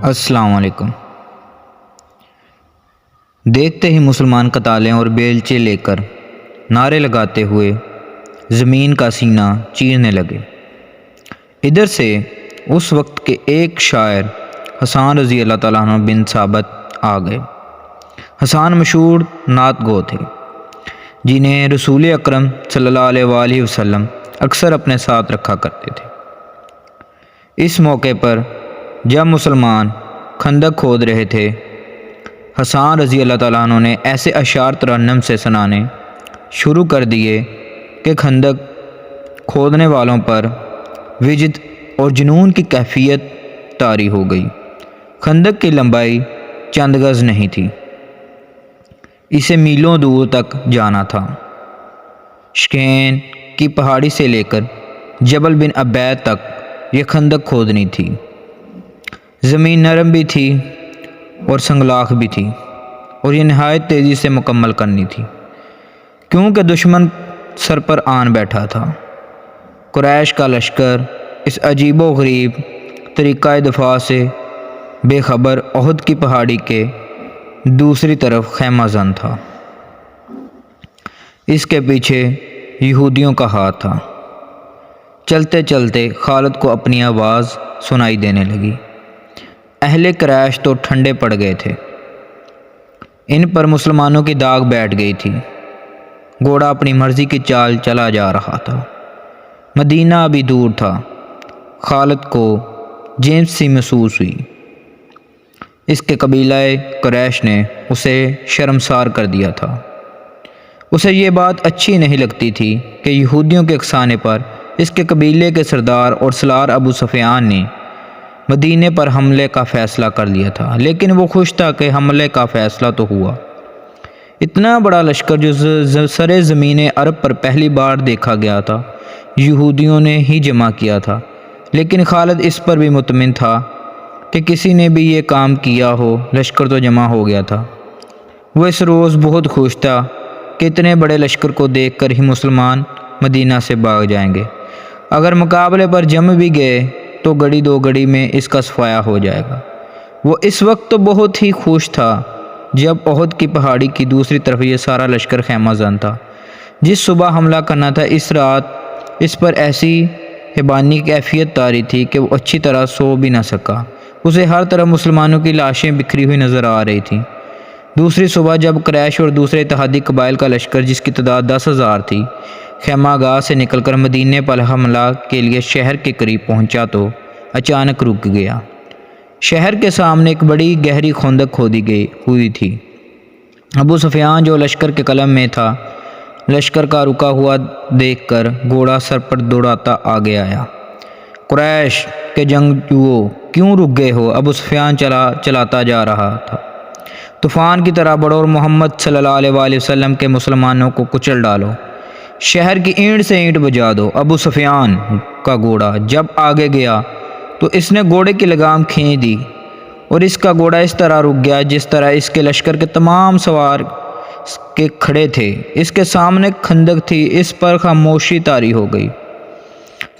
السلام علیکم۔ دیکھتے ہی مسلمان قتالیں اور بیلچے لے کر نعرے لگاتے ہوئے زمین کا سینہ چیرنے لگے۔ ادھر سے اس وقت کے ایک شاعر حسان رضی اللہ تعالیٰ عنہ بن ثابت آ گئے۔ حسان مشہور نعت گو تھے جنہیں رسول اکرم صلی اللہ علیہ وآلہ وسلم اکثر اپنے ساتھ رکھا کرتے تھے۔ اس موقع پر جب مسلمان خندق کھود رہے تھے، حسان رضی اللہ تعالیٰ عنہ نے ایسے اشعار ترنم سے سنانے شروع کر دیے کہ خندق کھودنے والوں پر وجد اور جنون کی کیفیت طاری ہو گئی۔ خندق کی لمبائی چند گز نہیں تھی، اسے میلوں دور تک جانا تھا۔ شکین کی پہاڑی سے لے کر جبل بن عبید تک یہ خندق کھودنی تھی۔ زمین نرم بھی تھی اور سنگلاخ بھی تھی، اور یہ نہایت تیزی سے مکمل کرنی تھی کیونکہ دشمن سر پر آن بیٹھا تھا۔ قریش کا لشکر اس عجیب و غریب طریقہ دفاع سے بے خبر احد کی پہاڑی کے دوسری طرف خیمہ زن تھا۔ اس کے پیچھے یہودیوں کا ہاتھ تھا۔ چلتے چلتے خالد کو اپنی آواز سنائی دینے لگی۔ اہل قریش تو ٹھنڈے پڑ گئے تھے، ان پر مسلمانوں کی داغ بیٹھ گئی تھی۔ گھوڑا اپنی مرضی کی چال چلا جا رہا تھا۔ مدینہ ابھی دور تھا۔ خالد کو جیمس سی محسوس ہوئی۔ اس کے قبیلہ قریش نے اسے شرمسار کر دیا تھا۔ اسے یہ بات اچھی نہیں لگتی تھی کہ یہودیوں کے اکسانے پر اس کے قبیلے کے سردار اور سالار ابو سفیان نے مدینے پر حملے کا فیصلہ کر لیا تھا، لیکن وہ خوش تھا کہ حملے کا فیصلہ تو ہوا۔ اتنا بڑا لشکر جو سر زمین عرب پر پہلی بار دیکھا گیا تھا، یہودیوں نے ہی جمع کیا تھا، لیکن خالد اس پر بھی مطمئن تھا کہ کسی نے بھی یہ کام کیا ہو، لشکر تو جمع ہو گیا تھا۔ وہ اس روز بہت خوش تھا کہ اتنے بڑے لشکر کو دیکھ کر ہی مسلمان مدینہ سے بھاگ جائیں گے۔ اگر مقابلے پر جم بھی گئے تو گھڑی دو گھڑی میں اس کا صفایا ہو جائے گا۔ وہ اس وقت تو بہت ہی خوش تھا جب احد کی پہاڑی کی دوسری طرف یہ سارا لشکر خیمہ زن تھا۔ جس صبح حملہ کرنا تھا، اس رات اس پر ایسی حیبانی کیفیت طاری تھی کہ وہ اچھی طرح سو بھی نہ سکا۔ اسے ہر طرف مسلمانوں کی لاشیں بکھری ہوئی نظر آ رہی تھیں۔ دوسری صبح جب قریش اور دوسرے اتحادی قبائل کا لشکر، جس کی تعداد 10,000 تھی، خیمہ گاہ سے نکل کر مدینے پر حملہ کے لیے شہر کے قریب پہنچا تو اچانک رک گیا۔ شہر کے سامنے ایک بڑی گہری خندق کھودی ہوئی تھی۔ ابو سفیان جو لشکر کے قلم میں تھا، لشکر کا رکا ہوا دیکھ کر گھوڑا سر پر دوڑاتا آگے آیا۔ قریش کے جنگجوؤں، کیوں رک گئے ہو؟ ابو سفیان چلاتا جا رہا تھا۔ طوفان کی طرح بڑھو اور محمد صلی اللہ علیہ وآلہ وسلم کے مسلمانوں کو کچل ڈالو، شہر کی اینٹ سے اینٹ بجا دو۔ ابو سفیان کا گھوڑا جب آگے گیا تو اس نے گھوڑے کی لگام کھینچ دی اور اس کا گھوڑا اس طرح رک گیا جس طرح اس کے لشکر کے تمام سوار کے کھڑے تھے۔ اس کے سامنے خندق تھی، اس پر خاموشی طاری ہو گئی۔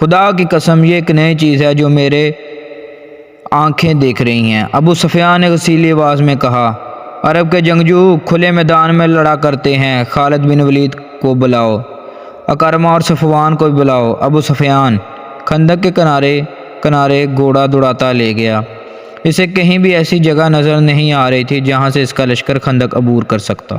خدا کی قسم، یہ ایک نئی چیز ہے جو میرے آنکھیں دیکھ رہی ہیں، ابو سفیان نے غصیلی آواز میں کہا۔ عرب کے جنگجو کھلے میدان میں لڑا کرتے ہیں، خالد بن ولید کو بلاؤ، اکرمہ اور صفوان کو بھی بلاؤ۔ ابو سفیان خندق کے کنارے گھوڑا دوڑاتا لے گیا۔ اسے کہیں بھی ایسی جگہ نظر نہیں آ رہی تھی جہاں سے اس کا لشکر خندق عبور کر سکتا۔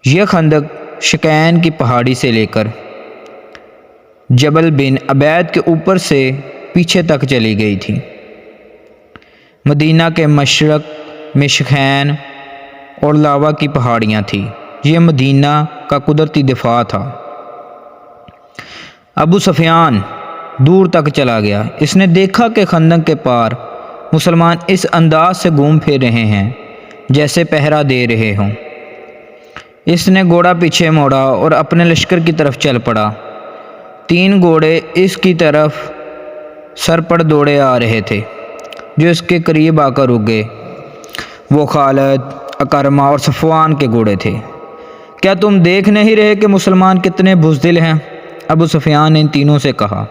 یہ خندق شکین کی پہاڑی سے لے کر جبل بن عبید کے اوپر سے پیچھے تک چلی گئی تھی۔ مدینہ کے مشرق میں شکین اور لاوا کی پہاڑیاں تھیں۔ یہ مدینہ کا قدرتی دفاع تھا۔ ابو سفیان دور تک چلا گیا۔ اس نے دیکھا کہ خندق کے پار مسلمان اس انداز سے گھوم پھر رہے ہیں جیسے پہرا دے رہے ہوں۔ اس نے گھوڑا پیچھے موڑا اور اپنے لشکر کی طرف چل پڑا۔ 3 گھوڑے اس کی طرف سر پر دوڑے آ رہے تھے جو اس کے قریب آ کر رک گئے۔ وہ خالد، اکرمہ اور صفوان کے گھوڑے تھے۔ کیا تم دیکھ نہیں رہے کہ مسلمان کتنے بزدل ہیں؟ ابو سفیان نے ان تینوں سے کہا۔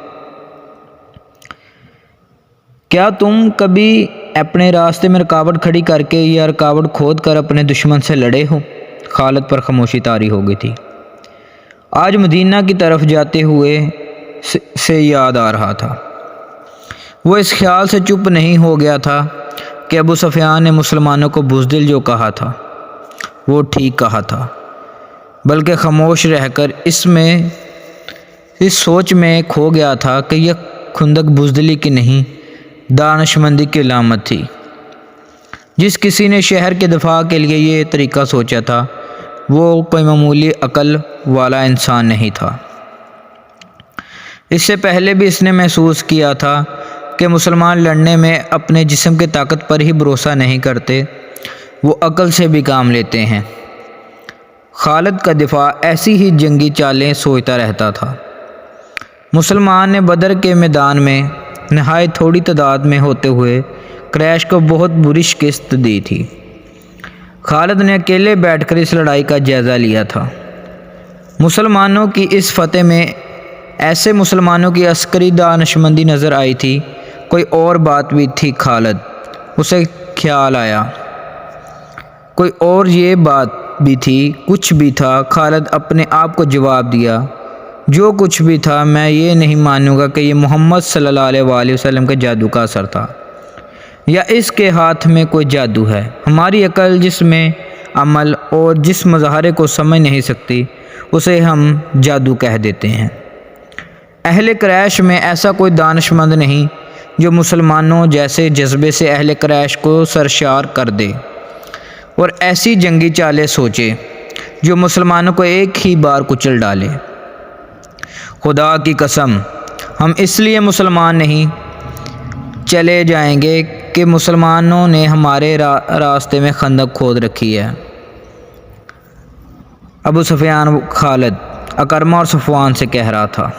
کیا تم کبھی اپنے راستے میں رکاوٹ کھڑی کر کے یا رکاوٹ کھود کر اپنے دشمن سے لڑے ہو؟ خالد پر خاموشی طاری ہو گئی تھی۔ آج مدینہ کی طرف جاتے ہوئے سے یاد آ رہا تھا۔ وہ اس خیال سے چپ نہیں ہو گیا تھا کہ ابو سفیان نے مسلمانوں کو بزدل جو کہا تھا وہ ٹھیک کہا تھا، بلکہ خاموش رہ کر اس سوچ میں کھو گیا تھا کہ یہ خندق بزدلی کی نہیں، دانشمندی کی علامت تھی۔ جس کسی نے شہر کے دفاع کے لیے یہ طریقہ سوچا تھا وہ کوئی معمولی عقل والا انسان نہیں تھا۔ اس سے پہلے بھی اس نے محسوس کیا تھا کہ مسلمان لڑنے میں اپنے جسم کی طاقت پر ہی بھروسہ نہیں کرتے، وہ عقل سے بھی کام لیتے ہیں۔ خالد کا دفاع ایسی ہی جنگی چالیں سوچتا رہتا تھا۔ مسلمان نے بدر کے میدان میں نہایت تھوڑی تعداد میں ہوتے ہوئے قریش کو بہت بری شکست دی تھی۔ خالد نے اکیلے بیٹھ کر اس لڑائی کا جائزہ لیا تھا۔ مسلمانوں کی اس فتح میں ایسے مسلمانوں کی عسکری دانشمندی نظر آئی تھی۔ کوئی اور بات بھی تھی خالد، اسے خیال آیا۔ کوئی اور یہ بات بھی تھی، کچھ بھی تھا۔ خالد اپنے آپ کو جواب دیا، جو کچھ بھی تھا میں یہ نہیں مانوں گا کہ یہ محمد صلی اللہ علیہ وآلہ وسلم کے جادو کا اثر تھا یا اس کے ہاتھ میں کوئی جادو ہے۔ ہماری عقل جس میں عمل اور جس مظاہرے کو سمجھ نہیں سکتی اسے ہم جادو کہہ دیتے ہیں۔ اہل قریش میں ایسا کوئی دانشمند نہیں جو مسلمانوں جیسے جذبے سے اہل قریش کو سرشار کر دے اور ایسی جنگی چالیں سوچے جو مسلمانوں کو ایک ہی بار کچل ڈالے۔ خدا کی قسم، ہم اس لیے مسلمان نہیں چلے جائیں گے کہ مسلمانوں نے ہمارے راستے میں خندق کھود رکھی ہے۔ ابو سفیان خالد، اکرمہ اور صفوان سے کہہ رہا تھا۔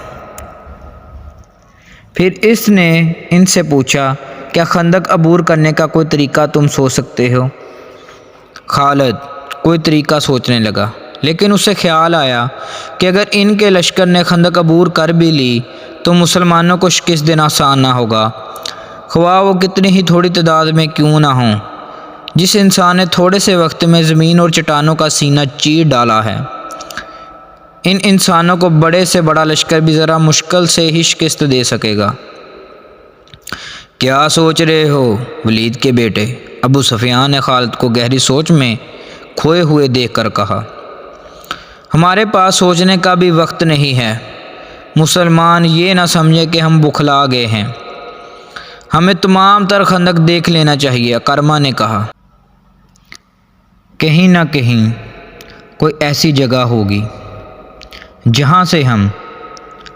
پھر اس نے ان سے پوچھا، کیا خندق عبور کرنے کا کوئی طریقہ تم سوچ سکتے ہو؟ خالد کوئی طریقہ سوچنے لگا، لیکن اسے خیال آیا کہ اگر ان کے لشکر نے خندق عبور کر بھی لی تو مسلمانوں کو شکست دینا آسان نہ ہوگا، خواہ وہ کتنی ہی تھوڑی تعداد میں کیوں نہ ہوں۔ جس انسان نے تھوڑے سے وقت میں زمین اور چٹانوں کا سینہ چیر ڈالا ہے، ان انسانوں کو بڑے سے بڑا لشکر بھی ذرا مشکل سے ہی شکست دے سکے گا۔ کیا سوچ رہے ہو ولید کے بیٹے؟ ابو سفیان نے خالد کو گہری سوچ میں کھوئے ہوئے دیکھ کر کہا۔ ہمارے پاس سوچنے کا بھی وقت نہیں ہے۔ مسلمان یہ نہ سمجھے کہ ہم بخلا گئے ہیں، ہمیں تمام تر خندق دیکھ لینا چاہیے۔ اکرمہ نے کہا، کہیں نہ کہیں کوئی ایسی جگہ ہوگی جہاں سے ہم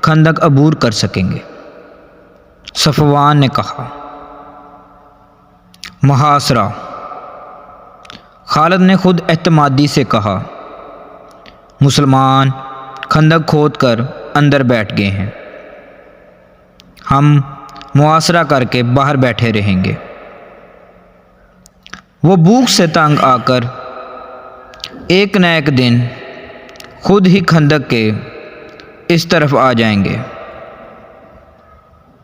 خندق عبور کر سکیں گے۔ صفوان نے کہا، محاصرہ۔ خالد نے خود اعتمادی سے کہا، مسلمان خندق کھود کر اندر بیٹھ گئے ہیں، ہم محاصرہ کر کے باہر بیٹھے رہیں گے۔ وہ بھوک سے تنگ آ کر ایک نہ ایک دن خود ہی خندق کے اس طرف آ جائیں گے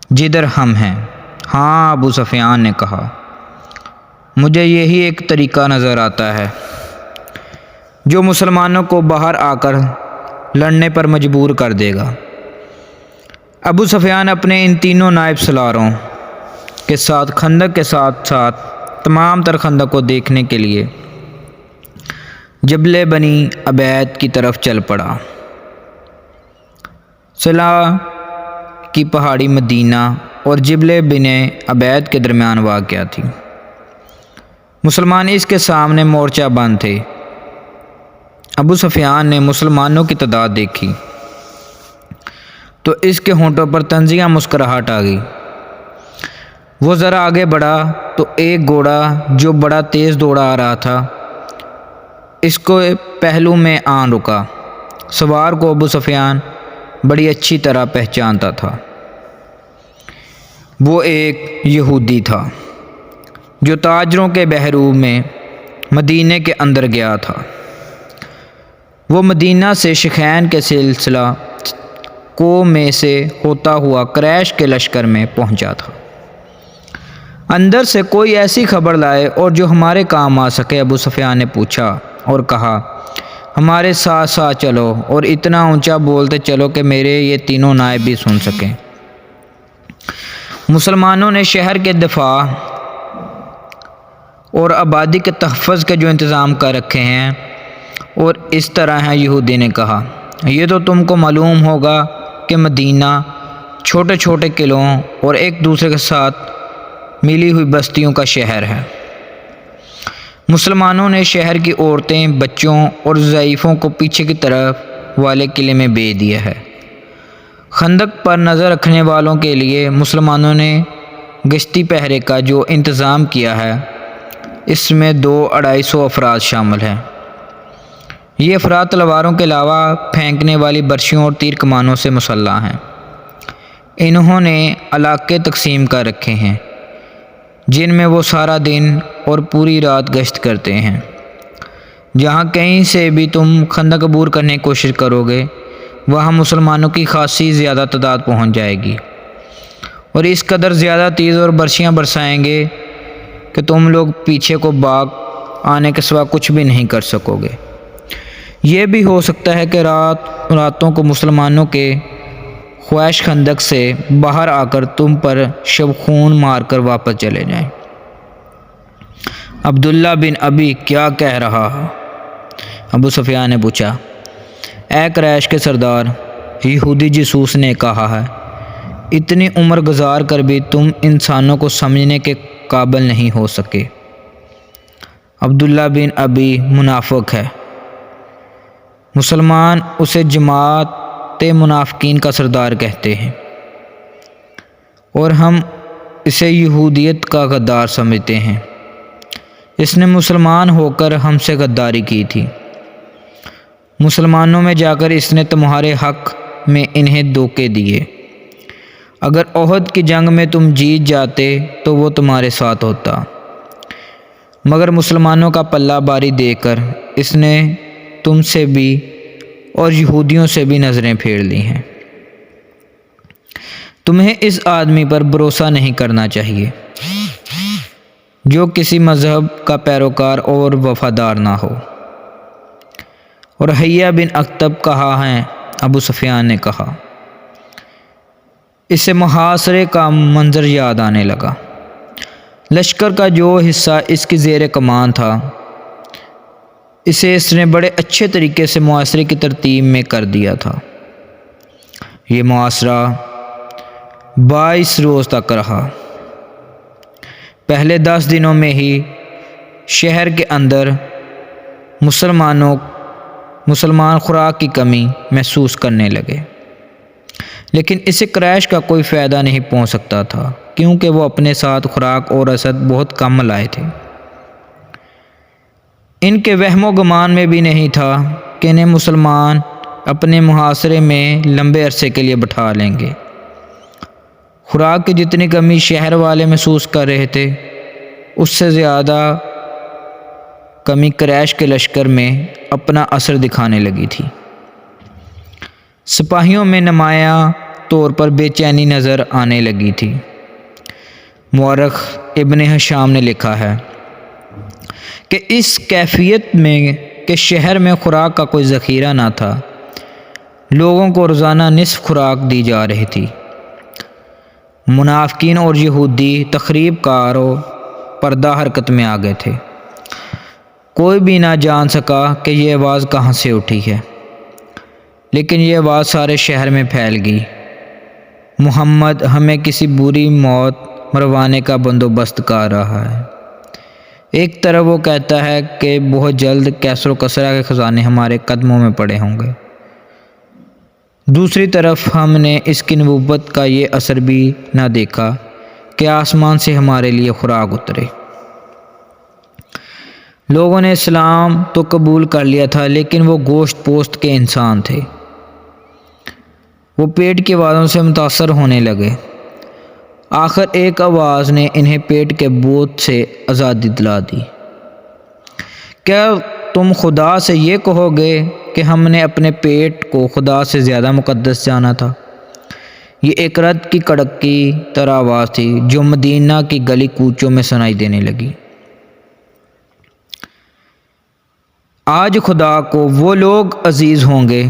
جدھر ہم ہیں۔ ہاں، ابو سفیان نے کہا، مجھے یہی ایک طریقہ نظر آتا ہے جو مسلمانوں کو باہر آ کر لڑنے پر مجبور کر دے گا۔ ابو سفیان اپنے ان تینوں نائب سالاروں کے ساتھ خندق کے ساتھ ساتھ تمام تر خندق کو دیکھنے کے لیے جبل بنی عبید کی طرف چل پڑا۔ صلاح کی پہاڑی مدینہ اور جبل بنی عبید کے درمیان واقع تھی۔ مسلمان اس کے سامنے مورچہ بند تھے۔ ابو سفیان نے مسلمانوں کی تعداد دیکھی تو اس کے ہونٹوں پر طنزیہ مسکراہٹ آ گئی۔ وہ ذرا آگے بڑھا تو ایک گھوڑا جو بڑا تیز دوڑا آ رہا تھا اس کو پہلو میں آن رکا۔ سوار کو ابو سفیان بڑی اچھی طرح پہچانتا تھا۔ وہ ایک یہودی تھا جو تاجروں کے بہروب میں مدینے کے اندر گیا تھا۔ وہ مدینہ سے شیخین کے سلسلہ کو میں سے ہوتا ہوا قریش کے لشکر میں پہنچا تھا۔ اندر سے کوئی ایسی خبر لائے اور جو ہمارے کام آ سکے۔ ابو سفیان نے پوچھا اور کہا، ہمارے ساتھ ساتھ چلو اور اتنا اونچا بولتے چلو کہ میرے یہ تینوں نائب بھی سن سکیں۔ مسلمانوں نے شہر کے دفاع اور آبادی کے تحفظ کے جو انتظام کر رکھے ہیں اور اس طرح ہیں۔ یہودی نے کہا، یہ تو تم کو معلوم ہوگا کہ مدینہ چھوٹے چھوٹے قلعوں اور ایک دوسرے کے ساتھ ملی ہوئی بستیوں کا شہر ہے۔ مسلمانوں نے شہر کی عورتیں، بچوں اور ضعیفوں کو پیچھے کی طرف والے قلعے میں بھیج دیا ہے۔ خندق پر نظر رکھنے والوں کے لیے مسلمانوں نے گشتی پہرے کا جو انتظام کیا ہے، اس میں 200-250 افراد شامل ہیں۔ یہ افراد تلواروں کے علاوہ پھینکنے والی برچھیوں اور تیر کمانوں سے مسلح ہیں۔ انہوں نے علاقے تقسیم کر رکھے ہیں جن میں وہ سارا دن اور پوری رات گشت کرتے ہیں۔ جہاں کہیں سے بھی تم خندق عبور کرنے کی کوشش کرو گے، وہاں مسلمانوں کی خاصی زیادہ تعداد پہنچ جائے گی اور اس قدر زیادہ تیر اور برچھیاں برسائیں گے کہ تم لوگ پیچھے کو باغ آنے کے سوا کچھ بھی نہیں کر سکو گے۔ یہ بھی ہو سکتا ہے کہ راتوں کو مسلمانوں کے خواہش خندق سے باہر آ کر تم پر شبخون مار کر واپس چلے جائیں۔ عبداللہ بن ابی کیا کہہ رہا ہے؟ ابو سفیان نے پوچھا۔ اے قریش کے سردار، یہودی جاسوس نے کہا ہے، اتنی عمر گزار کر بھی تم انسانوں کو سمجھنے کے قابل نہیں ہو سکے۔ عبداللہ بن ابی منافق ہے۔ مسلمان اسے جماعت منافقین کا سردار کہتے ہیں اور ہم اسے یہودیت کا غدار سمجھتے ہیں۔ اس نے مسلمان ہو کر ہم سے غداری کی تھی۔ مسلمانوں میں جا کر اس نے تمہارے حق میں انہیں دھوکے دیے۔ اگر احد کی جنگ میں تم جیت جاتے تو وہ تمہارے ساتھ ہوتا، مگر مسلمانوں کا پلہ باری دے کر اس نے تم سے بھی اور یہودیوں سے بھی نظریں پھیر لی ہیں۔ تمہیں اس آدمی پر بھروسہ نہیں کرنا چاہیے جو کسی مذہب کا پیروکار اور وفادار نہ ہو۔ اور حیہ بن اخطب کہاں ہیں؟ ابو سفیان نے کہا۔ اسے محاصرے کا منظر یاد آنے لگا۔ لشکر کا جو حصہ اس کی زیر کمان تھا، اسے اس نے بڑے اچھے طریقے سے محاصرے کی ترتیب میں کر دیا تھا۔ یہ محاصرہ 22 روز تک رہا۔ پہلے 10 دنوں میں ہی شہر کے اندر مسلمان خوراک کی کمی محسوس کرنے لگے، لیکن اسے قریش کا کوئی فائدہ نہیں پہنچ سکتا تھا کیونکہ وہ اپنے ساتھ خوراک اور رسد بہت کم لائے تھے۔ ان کے وہم و گمان میں بھی نہیں تھا کہ انہیں مسلمان اپنے محاصرے میں لمبے عرصے کے لیے بٹھا لیں گے۔ خوراک کی جتنی کمی شہر والے محسوس کر رہے تھے، اس سے زیادہ کمی قریش کے لشکر میں اپنا اثر دکھانے لگی تھی۔ سپاہیوں میں نمایاں طور پر بے چینی نظر آنے لگی تھی۔ مورخ ابن ہشام نے لکھا ہے کہ اس کیفیت میں کہ شہر میں خوراک کا کوئی ذخیرہ نہ تھا، لوگوں کو روزانہ نصف خوراک دی جا رہی تھی۔ منافقین اور یہودی تخریب کاروں پردہ حرکت میں آ گئے تھے۔ کوئی بھی نہ جان سکا کہ یہ آواز کہاں سے اٹھی ہے، لیکن یہ آواز سارے شہر میں پھیل گئی، محمد ہمیں کسی بری موت مروانے کا بندوبست کر رہا ہے۔ ایک طرف وہ کہتا ہے کہ بہت جلد کیسر و کسرا کے خزانے ہمارے قدموں میں پڑے ہوں گے، دوسری طرف ہم نے اس کی نبوت کا یہ اثر بھی نہ دیکھا کہ آسمان سے ہمارے لیے خوراک اترے۔ لوگوں نے اسلام تو قبول کر لیا تھا، لیکن وہ گوشت پوست کے انسان تھے۔ وہ پیٹ کی آوازوں سے متاثر ہونے لگے۔ آخر ایک آواز نے انہیں پیٹ کے بوجھ سے آزادی دلا دی۔ کیا تم خدا سے یہ کہو گے کہ ہم نے اپنے پیٹ کو خدا سے زیادہ مقدس جانا تھا؟ یہ ایک رد کی کڑک کی طرح آواز تھی جو مدینہ کی گلی کوچوں میں سنائی دینے لگی۔ آج خدا کو وہ لوگ عزیز ہوں گے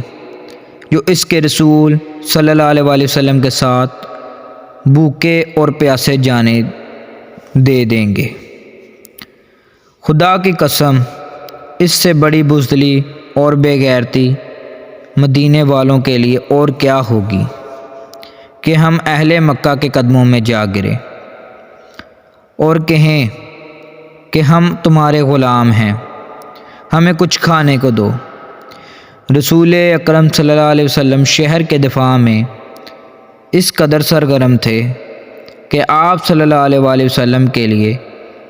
جو اس کے رسول صلی اللہ علیہ وآلہ وسلم کے ساتھ بھوکے اور پیاسے جانے دے دیں گے۔ خدا کی قسم، اس سے بڑی بزدلی اور بے غیرتی مدینے والوں کے لیے اور کیا ہوگی کہ ہم اہل مکہ کے قدموں میں جا گرے اور کہیں کہ ہم تمہارے غلام ہیں، ہمیں کچھ کھانے کو دو۔ رسول اکرم صلی اللہ علیہ وسلم شہر کے دفاع میں اس قدر سرگرم تھے کہ آپ صلی اللہ علیہ وآلہ وسلم کے لیے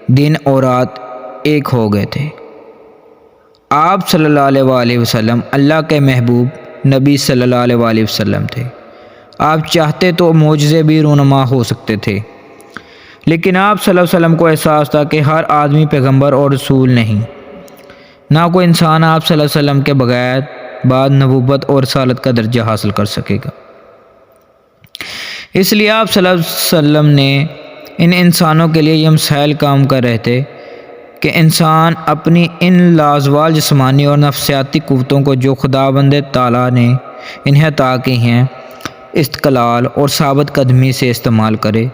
دن اور رات ایک ہو گئے تھے۔ آپ صلی اللہ علیہ وآلہ وسلم اللہ کے محبوب نبی صلی اللہ علیہ وآلہ وسلم تھے۔ آپ چاہتے تو معجزے بھی رونما ہو سکتے تھے، لیکن آپ صلی اللہ علیہ وسلم کو احساس تھا کہ ہر آدمی پیغمبر اور رسول نہیں، نہ کوئی انسان آپ صلی اللہ علیہ وسلم کے بغیر بعد نبوت اور رسالت کا درجہ حاصل کر سکے گا۔ اس لیے آپ صلی اللہ علیہ وسلم نے ان انسانوں کے لیے یہ مسائل کام کر رہے تھے کہ انسان اپنی ان لازوال جسمانی اور نفسیاتی قوتوں کو جو خداوند تعالیٰ نے انہیں عطا کی ہیں استقلال اور ثابت قدمی سے استعمال کرے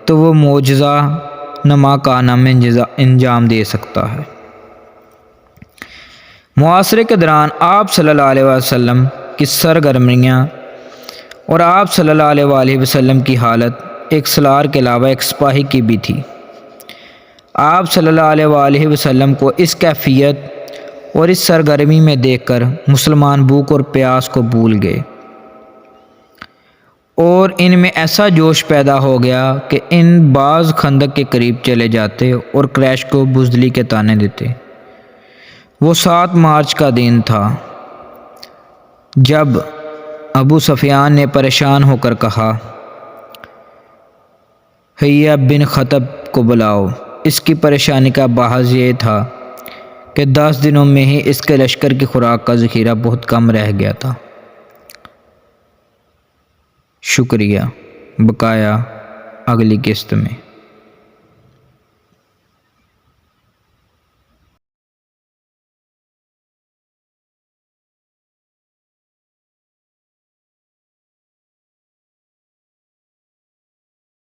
تو وہ معجزہ نما کارنامے انجام دے سکتا ہے۔ معاشرے کے دوران آپ صلی اللہ علیہ وسلم کی سرگرمیاں اور آپ صلی اللہ علیہ وآلہ وسلم کی حالت ایک سالار کے علاوہ ایک سپاہی کی بھی تھی۔ آپ صلی اللہ علیہ وآلہ وسلم کو اس کیفیت اور اس سرگرمی میں دیکھ کر مسلمان بھوک اور پیاس کو بھول گئے اور ان میں ایسا جوش پیدا ہو گیا کہ ان بعض خندق کے قریب چلے جاتے اور قریش کو بزدلی کے طعنے دیتے۔ وہ 7 مارچ کا دن تھا جب ابو سفیان نے پریشان ہو کر کہا، حیہ بن خطب کو بلاؤ۔ اس کی پریشانی کا باعث یہ تھا کہ 10 دنوں میں ہی اس کے لشکر کی خوراک کا ذخیرہ بہت کم رہ گیا تھا۔ شکریہ، بقایا اگلی قسط میں۔